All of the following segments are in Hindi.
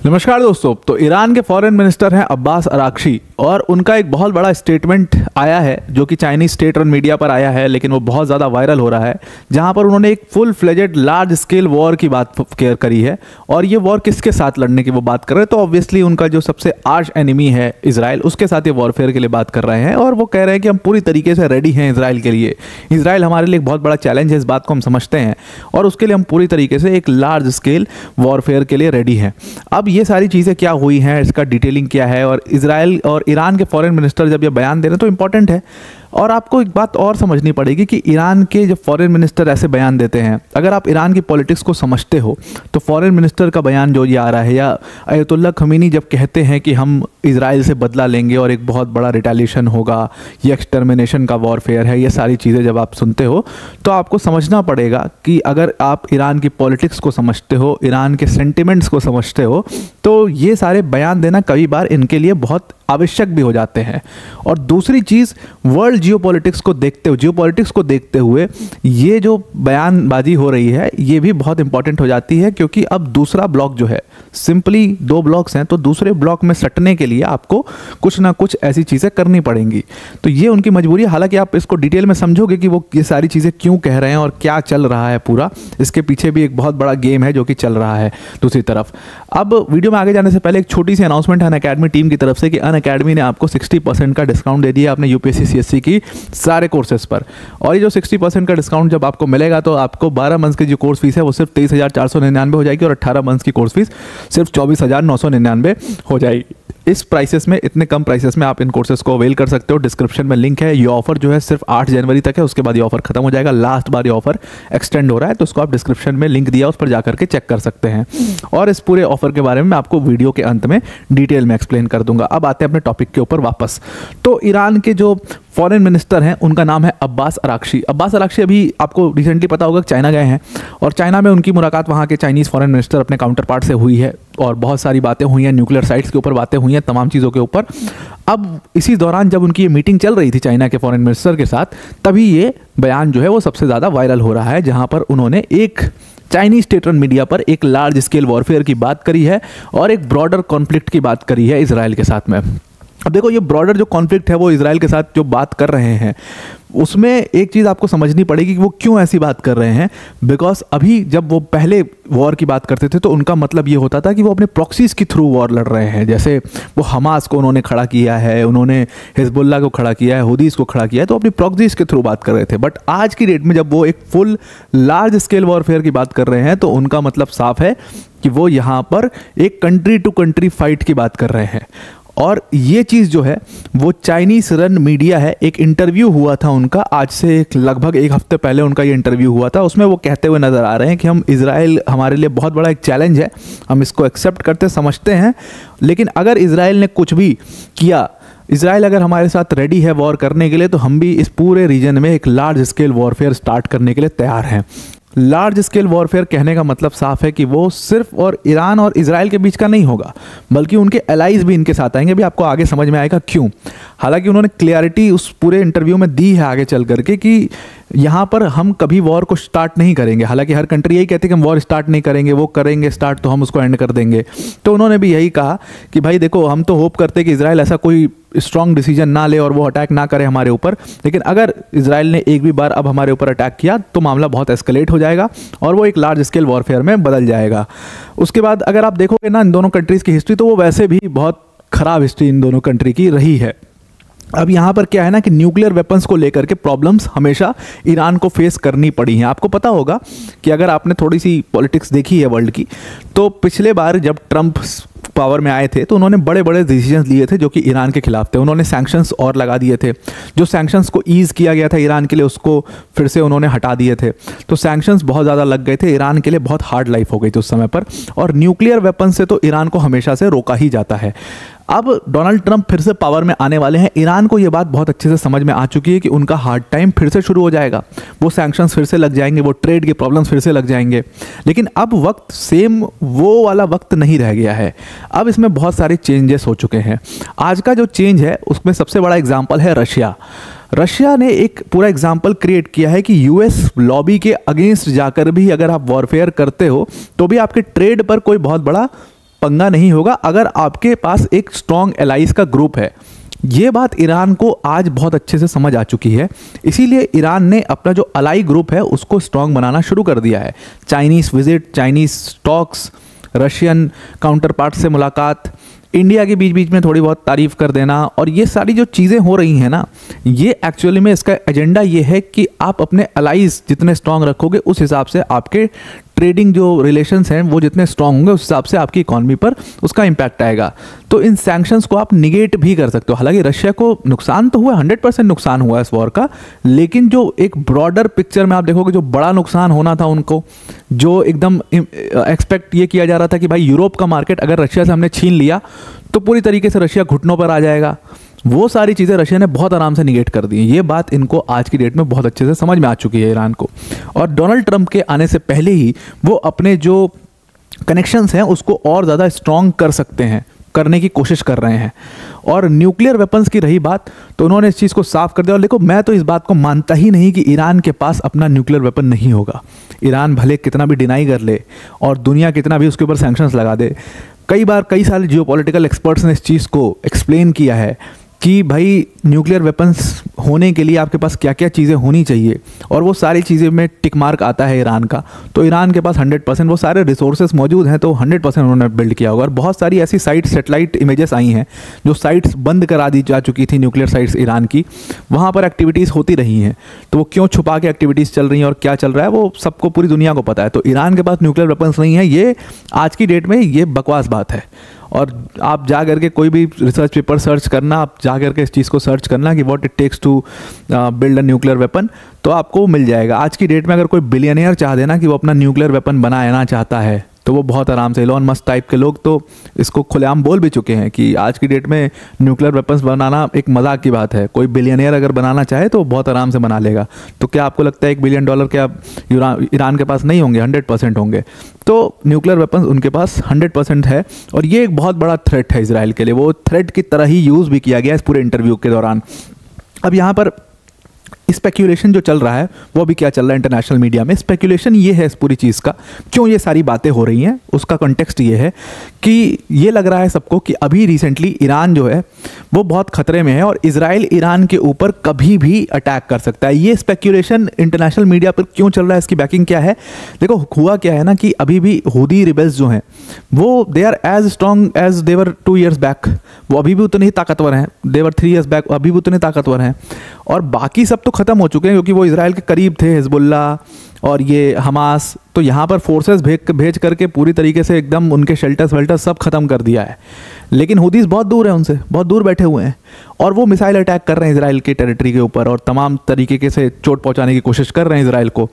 नमस्कार दोस्तों। तो ईरान के फॉरेन मिनिस्टर हैं अब्बास अराक्ची और उनका एक बहुत बड़ा स्टेटमेंट आया है जो कि चाइनीज स्टेट रन मीडिया पर आया है, लेकिन वो बहुत ज़्यादा वायरल हो रहा है, जहां पर उन्होंने एक full fledged large scale war की बात करी है। और ये वॉर किसके साथ लड़ने की वो बात कर रहे हैं, तो ऑब्वियसली उनका जो सबसे आर्च एनिमी है इजराइल, उसके साथ ये वॉरफेयर के लिए बात कर रहे हैं। और वो कह रहे हैं कि हम पूरी तरीके से रेडी हैं इजराइल के लिए। इजराइल हमारे लिए एक बहुत बड़ा चैलेंज है, इस बात को हम समझते हैं और उसके लिए हम पूरी तरीके से एक लार्ज स्केल वॉरफेयर के लिए रेडी हैं। अब ये सारी चीज़ें क्या हुई हैं, इसका डिटेलिंग क्या है, और इजराइल और ईरान के फॉरेन मिनिस्टर जब ये बयान दे रहे हैं तो इंपॉर्टेंट है। और आपको एक बात और समझनी पड़ेगी कि ईरान के जब फॉरेन मिनिस्टर ऐसे बयान देते हैं, अगर आप ईरान की पॉलिटिक्स को समझते हो तो फॉरेन मिनिस्टर का बयान जो ये आ रहा है, या अयतुल्ला खमीनी जब कहते हैं कि हम इजराइल से बदला लेंगे और एक बहुत बड़ा रिटेलिएशन होगा, ये एक्सटर्मिनेशन का वॉरफेयर है, ये सारी चीज़ें जब आप सुनते हो तो आपको समझना पड़ेगा कि अगर आप ईरान की पॉलिटिक्स को समझते हो, ईरान के सेंटिमेंट्स को समझते हो, तो ये सारे बयान देना कई बार इनके लिए बहुत आवश्यक भी हो जाते हैं। और दूसरी चीज़, वर्ल्ड जियोपॉलिटिक्स को देखते हुए ये जो बयानबाजी हो रही है ये भी बहुत इंपॉर्टेंट हो जाती है, क्योंकि अब दूसरा ब्लॉक जो है, सिंपली दो ब्लॉक्स हैं, तो दूसरे ब्लॉक में सटने के लिए आपको कुछ ना कुछ ऐसी चीज़ें करनी पड़ेंगी। तो ये उनकी मजबूरी है। हालांकि आप इसको डिटेल में समझोगे कि वो ये सारी चीज़ें क्यों कह रहे हैं और क्या चल रहा है पूरा, इसके पीछे भी एक बहुत बड़ा गेम है जो कि चल रहा है दूसरी तरफ। अब वीडियो में आगे जाने से पहले एक छोटी सी अनाउंसमेंट है अनअकैडमी टीम की तरफ से कि अनअकैडमी ने आपको 60% का डिस्काउंट दे दिया अपने यूपीएससी सीएससी की सारे कोर्सेज पर। और ये जो 60% का डिस्काउंट जब आपको मिलेगा तो आपको 12 मंथ्स की जो कोर्स फीस है वो सिर्फ 23,499 हो जाएगी और 18 मंथ्स की कोर्स फीस सिर्फ 24,999 हो जाएगी। इस प्राइसेस में, इतने कम प्राइसेस में आप इन कोर्सेज को अवेल कर सकते हो। डिस्क्रिप्शन में लिंक है। ये ऑफर जो है सिर्फ 8 जनवरी तक है, उसके बाद ये ऑफर खत्म हो जाएगा। लास्ट बार ये ऑफर एक्सटेंड हो रहा है, तो उसको आप डिस्क्रिप्शन में लिंक दिया, उस पर जाकर के चेक कर सकते हैं। और इस पूरे ऑफर के बारे में मैं आपको वीडियो के अंत में डिटेल में एक्सप्लेन कर दूंगा। अब आते हैं अपने टॉपिक के ऊपर वापस। तो ईरान के जो फॉरेन मिनिस्टर हैं उनका नाम है अब्बास अराक्ची। अब्बास अराक्ची अभी आपको रिसेंटली पता होगा कि चाइना गए हैं और चाइना में उनकी मुलाकात वहाँ के चाइनीज़ फॉरेन मिनिस्टर अपने काउंटर पार्ट से हुई है और बहुत सारी बातें हुई हैं, न्यूक्लियर साइट्स के ऊपर बातें हुई हैं, तमाम चीज़ों के ऊपर। अब इसी दौरान जब उनकी ये मीटिंग चल रही थी चाइना के फॉरेन मिनिस्टर के साथ, तभी ये बयान जो है वो सबसे ज़्यादा वायरल हो रहा है, जहाँ पर उन्होंने एक चाइनीज स्टेट रन मीडिया पर एक लार्ज स्केल वॉरफेयर की बात करी है और एक ब्रॉडर कॉन्फ्लिक्ट की बात करी है इजराइल के साथ में। अब देखो, ये ब्रॉडर जो कॉन्फ्लिक्ट है वो इजराइल के साथ जो बात कर रहे हैं, उसमें एक चीज़ आपको समझनी पड़ेगी कि वो क्यों ऐसी बात कर रहे हैं। बिकॉज अभी जब वो पहले वॉर की बात करते थे तो उनका मतलब ये होता था कि वो अपने प्रॉक्सीज के थ्रू वॉर लड़ रहे हैं। जैसे वो हमास को उन्होंने खड़ा किया है, उन्होंने हिजबुल्लाह को खड़ा किया है, हुदीस को खड़ा किया है, तो अपनी प्रॉक्सीज के थ्रू बात कर रहे थे। बट आज की डेट में जब वो एक फुल लार्ज स्केल वॉरफेयर की बात कर रहे हैं तो उनका मतलब साफ है कि वो यहाँ पर एक कंट्री टू कंट्री फाइट की बात कर रहे हैं। और ये चीज़ जो है वो चाइनीज रन मीडिया है, एक इंटरव्यू हुआ था उनका, आज से लगभग एक हफ्ते पहले उनका ये इंटरव्यू हुआ था। उसमें वो कहते हुए नज़र आ रहे हैं कि हम इजराइल हमारे लिए बहुत बड़ा एक चैलेंज है, हम इसको एक्सेप्ट करते समझते हैं, लेकिन अगर इजराइल ने कुछ भी किया, इजराइल अगर हमारे साथ रेडी है वॉर करने के लिए, तो हम भी इस पूरे रीजन में एक लार्ज स्केल वॉरफेयर स्टार्ट करने के लिए तैयार हैं। लार्ज स्केल वॉरफेयर कहने का मतलब साफ है कि वो सिर्फ और ईरान और इजराइल के बीच का नहीं होगा, बल्कि उनके एलाइज भी इनके साथ आएंगे। भी आपको आगे समझ में आएगा क्यों। हालांकि उन्होंने क्लियरिटी उस पूरे इंटरव्यू में दी है आगे चल करके कि यहाँ पर हम कभी वॉर को स्टार्ट नहीं करेंगे। हालांकि हर कंट्री यही कहती है कि हम वॉर स्टार्ट नहीं करेंगे, वो करेंगे स्टार्ट तो हम उसको एंड कर देंगे। तो उन्होंने भी यही कहा कि भाई देखो, हम तो होप करते कि इजराइल ऐसा कोई स्ट्रॉन्ग डिसीजन ना ले और वो अटैक ना करे हमारे ऊपर, लेकिन अगर इजराइल ने एक भी बार अब हमारे ऊपर अटैक किया तो मामला बहुत एस्केलेट हो जाएगा और वो एक लार्ज स्केल वॉरफेयर में बदल जाएगा। उसके बाद अगर आप देखोगे ना इन दोनों कंट्रीज़ की हिस्ट्री, तो वो वैसे भी बहुत ख़राब हिस्ट्री इन दोनों कंट्री की रही है। अब यहाँ पर क्या है ना कि न्यूक्लियर वेपन्स को लेकर के प्रॉब्लम्स हमेशा ईरान को फेस करनी पड़ी हैं। आपको पता होगा कि अगर आपने थोड़ी सी पॉलिटिक्स देखी है वर्ल्ड की, तो पिछले बार जब ट्रंप पावर में आए थे तो उन्होंने बड़े बड़े डिसीजंस लिए थे जो कि ईरान के खिलाफ थे। उन्होंने सैंक्शंस और लगा दिए थे, जो सैंक्शंस को ईज़ किया गया था ईरान के लिए उसको फिर से उन्होंने हटा दिए थे। तो सैंक्शंस बहुत ज़्यादा लग गए थे, ईरान के लिए बहुत हार्ड लाइफ हो गई थी उस समय पर। और न्यूक्लियर वेपन से तो ईरान को हमेशा से रोका ही जाता है। अब डोनाल्ड ट्रंप फिर से पावर में आने वाले हैं, ईरान को ये बात बहुत अच्छे से समझ में आ चुकी है कि उनका हार्ड टाइम फिर से शुरू हो जाएगा, वो सैंक्शंस फिर से लग जाएंगे, वो ट्रेड के प्रॉब्लम्स फिर से लग जाएंगे। लेकिन अब वक्त सेम वो वाला वक्त नहीं रह गया है, अब इसमें बहुत सारे चेंजेस हो चुके हैं। आज का जो चेंज है उसमें सबसे बड़ा एग्जाम्पल है रशिया ने एक पूरा एग्जाम्पल क्रिएट किया है कि यूएस लॉबी के अगेंस्ट जाकर भी अगर आप वॉरफेयर करते हो तो भी आपके ट्रेड पर कोई बहुत बड़ा पंगा नहीं होगा अगर आपके पास एक स्ट्रॉन्ग एलाइज का ग्रुप है। ये बात ईरान को आज बहुत अच्छे से समझ आ चुकी है, इसीलिए ईरान ने अपना जो अलाई ग्रुप है उसको स्ट्रॉन्ग बनाना शुरू कर दिया है। Chinese visit, Chinese talks, Russian counter part से मुलाकात, इंडिया के बीच बीच में थोड़ी बहुत तारीफ़ कर देना, और ये सारी जो चीज़ें हो रही हैं ना, ये एक्चुअली में इसका एजेंडा ये है कि आप अपने अलाइज जितने स्ट्रांग रखोगे उस हिसाब से आपके ट्रेडिंग जो रिलेशंस हैं वो जितने स्ट्रांग होंगे उस हिसाब से आपकी इकॉनमी पर उसका इम्पैक्ट आएगा। तो इन सैंक्शंस को आप निगेट भी कर सकते हो। हालांकि रशिया को नुकसान तो हुआ, 100% नुकसान हुआ इस वॉर का, लेकिन जो एक ब्रॉडर पिक्चर में आप देखोगे जो बड़ा नुकसान होना था उनको, जो एकदम एक्सपेक्ट ये किया जा रहा था कि भाई यूरोप का मार्केट अगर रशिया से हमने छीन लिया तो पूरी तरीके से रशिया घुटनों पर आ जाएगा, वो सारी चीज़ें रशिया ने बहुत आराम से निगेट कर दी। ये बात इनको आज की डेट में बहुत अच्छे से समझ में आ चुकी है ईरान को। और डोनाल्ड ट्रंप के आने से पहले ही वो अपने जो कनेक्शंस हैं उसको और ज़्यादा स्ट्रॉन्ग कर सकते हैं, करने की कोशिश कर रहे हैं। और न्यूक्लियर वेपन्स की रही बात तो उन्होंने इस चीज़ को साफ कर दिया। और देखो, मैं तो इस बात को मानता ही नहीं कि ईरान के पास अपना न्यूक्लियर वेपन नहीं होगा। ईरान भले कितना भी डिनाई कर ले और दुनिया कितना भी उसके ऊपर सैंक्शंस लगा दे, कई बार कई सारे जियोपॉलिटिकल एक्सपर्ट्स ने इस चीज़ को एक्सप्लेन किया है कि भाई न्यूक्लियर वेपन्स होने के लिए आपके पास क्या क्या चीज़ें होनी चाहिए, और वो सारी चीज़ें में टिक मार्क आता है ईरान का। तो ईरान के पास 100% वो सारे रिसोर्सेज मौजूद हैं, तो 100% उन्होंने बिल्ड किया होगा। और बहुत सारी ऐसी साइट सेटेलाइट इमेजेस आई हैं जो साइट्स बंद करा दी जा चुकी थी, न्यूक्लियर साइट्स ईरान की, वहाँ पर एक्टिविटीज़ होती रही हैं। तो वो क्यों छुपा के एक्टिविटीज़ चल रही हैं और क्या चल रहा है वो सबको, पूरी दुनिया को पता है। तो ईरान के पास न्यूक्लियर वेपन्स नहीं है, ये आज की डेट में ये बकवास बात है। और आप जा करके कोई भी रिसर्च पेपर सर्च करना, आप जा करके इस चीज़ को सर्च करना कि what it takes to build a nuclear weapon, तो आपको मिल जाएगा। आज की डेट में अगर कोई बिलियनियर चाह देना कि वो अपना न्यूक्लियर वेपन बनाना चाहता है तो वो बहुत आराम से, इलॉन मस्क टाइप के लोग तो इसको खुलेआम बोल भी चुके हैं कि आज की डेट में न्यूक्लियर वेपन्स बनाना एक मजाक की बात है। कोई बिलियनियर अगर बनाना चाहे तो बहुत आराम से बना लेगा। तो क्या आपको लगता है $1 बिलियन क्या ईरान के पास नहीं होंगे? 100% होंगे। तो न्यूक्लियर वेपन्स उनके पास 100% है, और ये एक बहुत बड़ा थ्रेट है इसराइल के लिए। वो थ्रेट की तरह ही यूज़ भी किया गया इस पूरे इंटरव्यू के दौरान। अब यहाँ पर स्पेक्यूलेशन जो चल रहा है वो अभी क्या चल रहा है इंटरनेशनल मीडिया में, स्पेक्यूलेशन ये है इस पूरी चीज़ का, क्यों ये सारी बातें हो रही हैं उसका कॉन्टेक्स्ट ये है कि ये लग रहा है सबको कि अभी रिसेंटली ईरान जो है वो बहुत खतरे में है और इजराइल ईरान के ऊपर कभी भी अटैक कर सकता है। ये स्पेक्यूलेशन इंटरनेशनल मीडिया पर क्यों चल रहा है, इसकी बैकिंग क्या है? देखो, हुआ क्या है ना कि अभी भी हूदी रिबेल्स जो हैं वो they are as strong as their 2 years back, वो अभी भी उतने ही ताकतवर हैं। देवर 3 years बैक, अभी भी उतने ताकतवर हैं। और बाकी सब तो ख़त्म हो चुके हैं क्योंकि वो इजराइल के करीब थे, हिजबुल्ला और ये हमास। तो यहाँ पर फोर्सेस भेज करके पूरी तरीके से एकदम उनके शेल्टर्स वेल्टर्स सब खत्म कर दिया है। लेकिन हुदीस बहुत दूर है उनसे, बहुत दूर बैठे हुए हैं और वो मिसाइल अटैक कर रहे हैं इजराइल के टेरिटरी के ऊपर और तमाम तरीके से चोट पहुँचाने की कोशिश कर रहे हैं इजराइल को।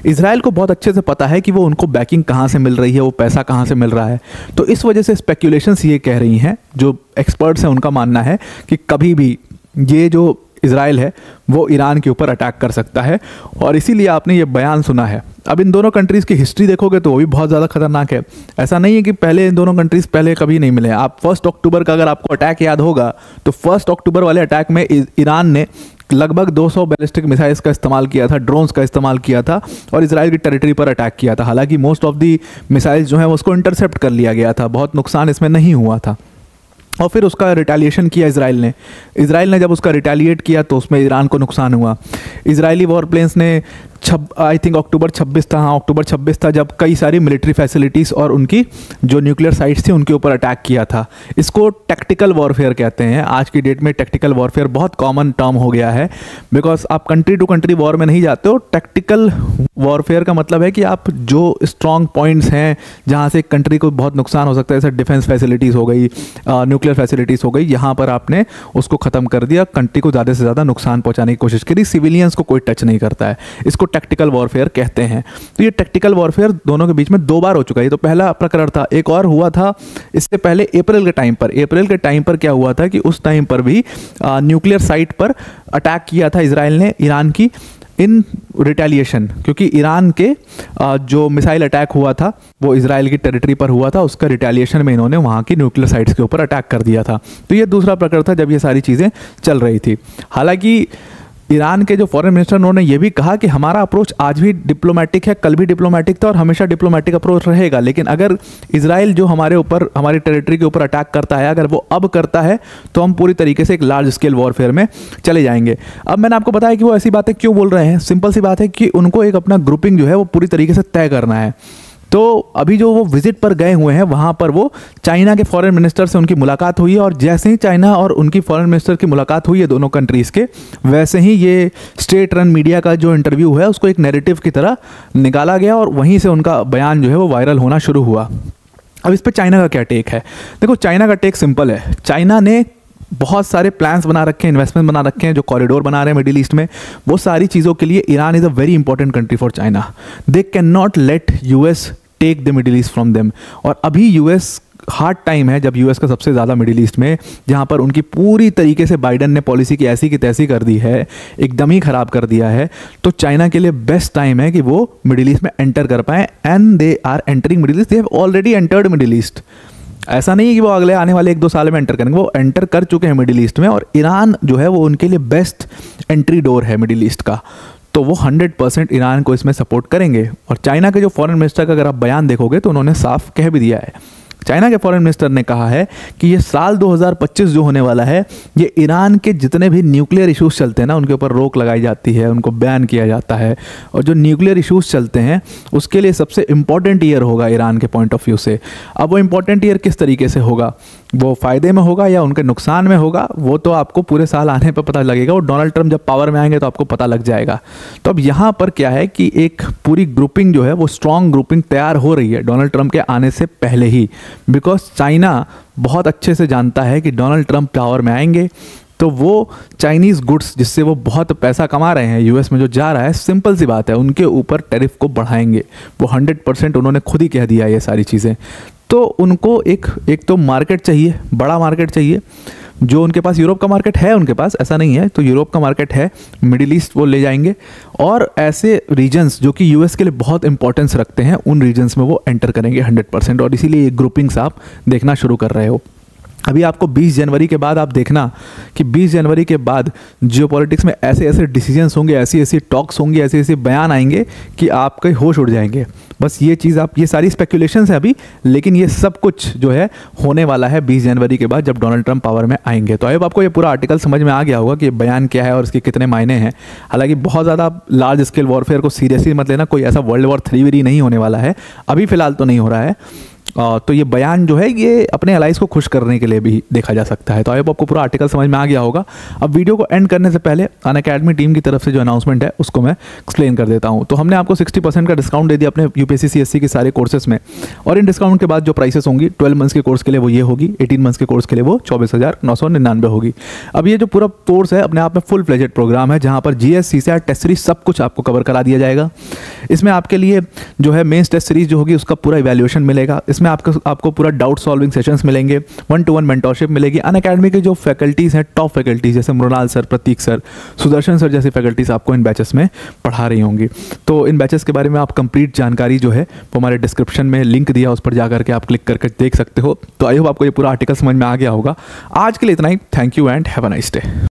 इजराइल को बहुत अच्छे से पता है कि वो उनको बैकिंग कहाँ से मिल रही है, वो पैसा कहाँ से मिल रहा है। तो इस वजह से स्पेक्यूलेशंस ये कह रही हैं, जो एक्सपर्ट्स हैं उनका मानना है कि कभी भी ये जो इजराइल है वो ईरान के ऊपर अटैक कर सकता है। और इसीलिए आपने ये बयान सुना है। अब इन दोनों कंट्रीज़ की हिस्ट्री देखोगे तो वो भी बहुत ज़्यादा खतरनाक है। ऐसा नहीं है कि पहले इन दोनों कंट्रीज़ पहले कभी नहीं मिले। आप 1 अक्टूबर का अगर आपको अटैक याद होगा तो 1 अक्टूबर वाले अटैक में ईरान ने लगभग 200 बैलिस्टिक मिसाइल्स का इस्तेमाल किया था, ड्रोन्स का इस्तेमाल किया था और इजराइल की टेरिटरी पर अटैक किया था। हालांकि मोस्ट ऑफ दी मिसाइल्स जो हैं उसको इंटरसेप्ट कर लिया गया था, बहुत नुकसान इसमें नहीं हुआ था। और फिर उसका रिटेलिएशन किया इजराइल ने जब उसका रिटेलिएट किया तो उसमें ईरान को नुकसान हुआ। इजरायली वॉर प्लेन्स ने आई थिंक अक्टूबर 26 था, हाँ अक्टूबर 26 था, जब कई सारी मिलिट्री फैसिलिटीज़ और उनकी जो न्यूक्लियर साइट्स थी उनके ऊपर अटैक किया था। इसको टैक्टिकल वॉरफेयर कहते हैं। आज की डेट में टैक्टिकल वॉरफेयर बहुत कॉमन टर्म हो गया है, बिकॉज आप कंट्री टू कंट्री वॉर में नहीं जाते हो। टैक्टिकल वॉरफेयर का मतलब है कि आप जो स्ट्रॉन्ग पॉइंट्स हैं जहाँ से एक कंट्री को बहुत नुकसान हो सकता है, जैसे डिफेंस फैसिलिटीज़ हो गई, न्यूक्लियर फैसिलिटीज़ हो गई, यहाँ पर आपने उसको ख़त्म कर दिया, कंट्री को ज़्यादा से ज़्यादा नुकसान पहुँचाने की कोशिश करी। सिविलियंस को कोई टच नहीं करता है, इसको टैक्टिकल वॉरफेयर कहते हैं। तो ये टैक्टिकल वॉरफेयर दोनों के बीच में 2 बार हो चुका है। तो पहला प्रकरण था, एक और हुआ था इससे पहले अप्रैल के टाइम पर क्या हुआ था कि उस टाइम पर भी न्यूक्लियर साइट पर अटैक किया था इजराइल ने ईरान की इन रिटेलिएशन, क्योंकि ईरान के जो मिसाइल अटैक हुआ था वो इजराइल की टेरिटरी पर हुआ था, उसका रिटेलिएशन में इन्होंने वहाँ की न्यूक्लियर साइट्स के ऊपर अटैक कर दिया था। तो ये दूसरा प्रकरण था जब ये सारी चीज़ें चल रही थी। हालांकि ईरान के जो फॉरेन मिनिस्टर उन्होंने ये भी कहा कि हमारा अप्रोच आज भी डिप्लोमेटिक है, कल भी डिप्लोमेटिक था और हमेशा डिप्लोमेटिक अप्रोच रहेगा, लेकिन अगर इजराइल जो हमारे ऊपर, हमारी टेरिटरी के ऊपर अटैक करता है, अगर वो अब करता है तो हम पूरी तरीके से एक लार्ज स्केल वॉरफेयर में चले जाएंगे। अब मैंने आपको बताया कि वो ऐसी बातें क्यों बोल रहे हैं। सिंपल सी बात है कि उनको एक अपना ग्रुपिंग जो है वो पूरी तरीके से तय करना है। तो अभी जो वो विजिट पर गए हुए हैं वहाँ पर वो चाइना के फॉरेन मिनिस्टर से उनकी मुलाकात हुई है, और जैसे ही चाइना और उनकी फॉरेन मिनिस्टर की मुलाकात हुई है दोनों कंट्रीज़ के, वैसे ही ये स्टेट रन मीडिया का जो इंटरव्यू है उसको एक नैरेटिव की तरह निकाला गया और वहीं से उनका बयान जो है वो वायरल होना शुरू हुआ। अब इस पर चाइना का क्या टेक है? देखो, चाइना का टेक सिंपल है। चाइना ने बहुत सारे प्लान्स बना रखे हैं, इन्वेस्टमेंट बना रखे हैं, जो कॉरिडोर बना रहे हैं मिडिल ईस्ट में, वो सारी चीज़ों के लिए Iran is a very important country for China. They can not let US tech the middle east from them. और अभी यूएस हार्ड टाइम है, जब यूएस का सबसे ज़्यादा मिडिल ईस्ट में, जहाँ पर उनकी पूरी तरीके से बाइडन ने पॉलिसी की ऐसी की तैसी कर दी है, एकदम ही ख़राब कर दिया है। तो चाइना के लिए बेस्ट टाइम है कि वो मिडिल ईस्ट में एंटर कर पाएँ, and they are entering Middle East. They have already entered Middle East. ऐसा नहीं है कि वो अगले आने वाले 1-2 साल में एंटर करेंगे, वो एंटर कर चुके हैं मिडिल ईस्ट में, और ईरान जो है वो उनके लिए बेस्ट एंट्री डोर है मिडिल ईस्ट का। तो वो 100% ईरान को इसमें सपोर्ट करेंगे। और चाइना के जो फॉरेन मिनिस्टर का अगर आप बयान देखोगे तो उन्होंने साफ कह भी दिया है। चाइना के फॉरेन मिनिस्टर ने कहा है कि ये साल 2025 जो होने वाला है, ये ईरान के जितने भी न्यूक्लियर इश्यूज़ चलते हैं ना, उनके ऊपर रोक लगाई जाती है, उनको बैन किया जाता है, और जो न्यूक्लियर इश्यूज़ चलते हैं उसके लिए सबसे इम्पॉर्टेंट ईयर होगा ईरान के पॉइंट ऑफ व्यू से। अब वो इम्पॉर्टेंट ईयर किस तरीके से होगा, वो फ़ायदे में होगा या उनके नुकसान में होगा, वो तो आपको पूरे साल आने पर पता लगेगा। और डोनाल्ड ट्रंप जब पावर में आएंगे तो आपको पता लग जाएगा। तो अब यहाँ पर क्या है कि एक पूरी ग्रुपिंग जो है वो स्ट्रॉन्ग ग्रुपिंग तैयार हो रही है डोनाल्ड ट्रंप के आने से पहले ही, बिकॉज चाइना बहुत अच्छे से जानता है कि डोनाल्ड ट्रंप पावर में आएंगे तो वो चाइनीज़ गुड्स जिससे वो बहुत पैसा कमा रहे हैं यूएस में जो जा रहा है, सिंपल सी बात है, उनके ऊपर टैरिफ को बढ़ाएंगे। वो 100% उन्होंने खुद ही कह दिया ये सारी चीज़ें। तो उनको एक तो मार्केट चाहिए, बड़ा मार्केट चाहिए, जो उनके पास यूरोप का मार्केट है, उनके पास ऐसा नहीं है, तो यूरोप का मार्केट है, मिडिल ईस्ट वो ले जाएंगे, और ऐसे रीजन्स जो कि यूएस के लिए बहुत इंपॉर्टेंस रखते हैं उन रीजन्स में वो एंटर करेंगे 100%। और इसीलिए ये ग्रुपिंग्स आप देखना शुरू कर रहे हो। अभी आपको 20 जनवरी के बाद आप देखना कि 20 जनवरी के बाद जियोपॉलिटिक्स में ऐसे ऐसे डिसीजंस होंगे, ऐसी ऐसी टॉक्स होंगी, ऐसे ऐसे बयान आएंगे कि आपके होश उड़ जाएंगे। बस ये चीज़ आप, ये सारी स्पेकुलेशंस है अभी, लेकिन ये सब कुछ जो है होने वाला है 20 जनवरी के बाद जब डोनाल्ड ट्रंप पावर में आएंगे। तो आई होप आपको ये पूरा आर्टिकल समझ में आ गया होगा कि बयान क्या है और इसके कितने मायने हैं। हालांकि बहुत ज़्यादा लार्ज स्केल वॉरफेयर को सीरियसली मत लेना, कोई ऐसा वर्ल्ड वॉर 3 नहीं होने वाला है, अभी फ़िलहाल तो नहीं हो रहा है। तो ये बयान जो है ये अपने अलाइज को खुश करने के लिए भी देखा जा सकता है। तो आई होप आपको पूरा आर्टिकल समझ में आ गया होगा। अब वीडियो को एंड करने से पहले अनअकैडमी टीम की तरफ से जो अनाउंसमेंट है उसको मैं एक्सप्लेन कर देता हूँ। तो हमने आपको 60% का डिस्काउंट दे दिया अपने यूपीएससी सीएससी के सारे कोर्सेज में, और इन डिस्काउंट के बाद जो प्राइसेस होंगी 12 मंथ्स के कोर्स के लिए वो ये होगी, 18 मंथ्स के कोर्स के लिए वो 24,999 होगी। अब ये जो पूरा कोर्स है अपने आप में फुल फ्लेजेड प्रोग्राम है, जहाँ पर जीएस सीसैट टेस्ट सीरीज सब कुछ आपको कवर करा दिया जाएगा। इसमें आपके लिए जो है मेंस टेस्ट सीरीज जो होगी उसका पूरा इवैल्यूएशन मिलेगा। इसमें आपको पूरा डाउट सॉल्विंग सेशंस मिलेंगे, 1-to-1 मेंटरशिप मिलेगी। अनअकैडमी के जो फैकल्टीज़ हैं, टॉप फैकल्टीज जैसे मृणाल सर, प्रतीक सर, सुदर्शन सर जैसी फैकल्टीज़ आपको इन बैचेस में पढ़ा रही होंगी। तो इन बैचेस के बारे में आप कंप्लीट जानकारी जो है वो हमारे डिस्क्रिप्शन में लिंक दिया, उस पर जाकर के आप क्लिक करके देख सकते हो। तो आई होप आपको ये पूरा आर्टिकल समझ में आ गया होगा। आज के लिए इतना ही। Thank you and have a nice day.